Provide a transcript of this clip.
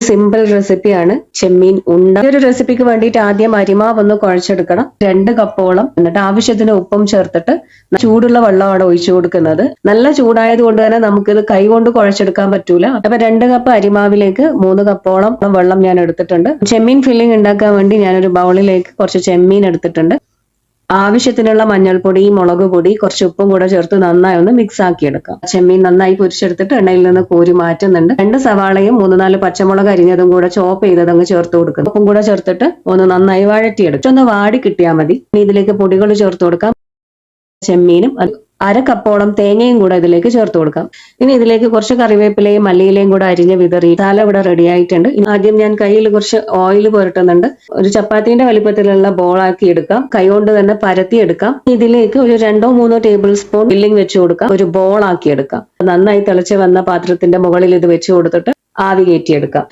Simple റെസിപ്പിയാണ് ചെമ്മീൻ ഉണ്ട. ഈ ഒരു റെസിപ്പിക്ക് വേണ്ടിയിട്ട് ആദ്യം അരിമാവ് ഒന്ന് കുഴച്ചെടുക്കണം. 2 കപ്പോളം. എന്നിട്ട് ആവശ്യത്തിന് ഉപ്പും ചേർത്തിട്ട് ചൂടുള്ള വെള്ളമാണ് ഒഴിച്ചു കൊടുക്കുന്നത്. നല്ല ചൂടായത് കൊണ്ട് തന്നെ നമുക്കിത് കൈ കൊണ്ട് കുഴച്ചെടുക്കാൻ പറ്റൂല. അപ്പൊ 2 കപ്പ് അരിമാവിലേക്ക് 3 കപ്പോളം വെള്ളം ഞാൻ എടുത്തിട്ടുണ്ട്. ചെമ്മീൻ ഫില്ലിംഗ് ഉണ്ടാക്കാൻ വേണ്ടി ഞാനൊരു ബൗളിലേക്ക് കുറച്ച് ചെമ്മീൻ എടുത്തിട്ടുണ്ട്. ആവശ്യത്തിനുള്ള മഞ്ഞൾപ്പൊടി, മുളക് പൊടി, കുറച്ച് ഉപ്പും കൂടെ ചേർത്ത് നന്നായി ഒന്ന് മിക്സ് ആക്കി എടുക്കാം. ചെമ്മീൻ നന്നായി പൊരിച്ചെടുത്തിട്ട് എണ്ണയിൽ നിന്ന് കോരി മാറ്റുന്നുണ്ട്. 2 സവാളയും 3-4 പച്ചമുളക് അരിഞ്ഞതും കൂടെ ചോപ്പ് ചെയ്തത് അങ്ങ് ചേർത്ത് കൊടുക്കുന്നു. ഉപ്പും കൂടെ ചേർത്തിട്ട് ഒന്ന് നന്നായി വഴറ്റിയെടുക്കും. ഒന്ന് വാടി കിട്ടിയാൽ മതി. ഇനി ഇതിലേക്ക് പൊടികൾ ചേർത്ത് കൊടുക്കാം. ചെമ്മീനും 1/2 കപ്പോളം തേങ്ങയും കൂടെ ഇതിലേക്ക് ചേർത്ത് കൊടുക്കാം. ഇനി ഇതിലേക്ക് കുറച്ച് കറിവേപ്പിലയും മല്ലിയിലയും കൂടെ അരിഞ്ഞ് വിതറി മസാല ഇവിടെ റെഡി ആയിട്ടുണ്ട്. ആദ്യം ഞാൻ കയ്യിൽ കുറച്ച് ഓയിൽ പുരട്ടുന്നുണ്ട്. ഒരു ചപ്പാത്തിന്റെ വലിപ്പത്തിലുള്ള ബോളാക്കി എടുക്കാം. കൈകൊണ്ട് തന്നെ പരത്തി എടുക്കാം. ഇതിലേക്ക് ഒരു 2-3 ടേബിൾ സ്പൂൺ ഫില്ലിംഗ് വെച്ച് കൊടുക്കാം. ഒരു ബോൾ ആക്കി എടുക്കാം. നന്നായി തിളച്ച് വന്ന പാത്രത്തിന്റെ മുകളിൽ ഇത് വെച്ച് കൊടുത്തിട്ട് ആവി കയറ്റിയെടുക്കാം.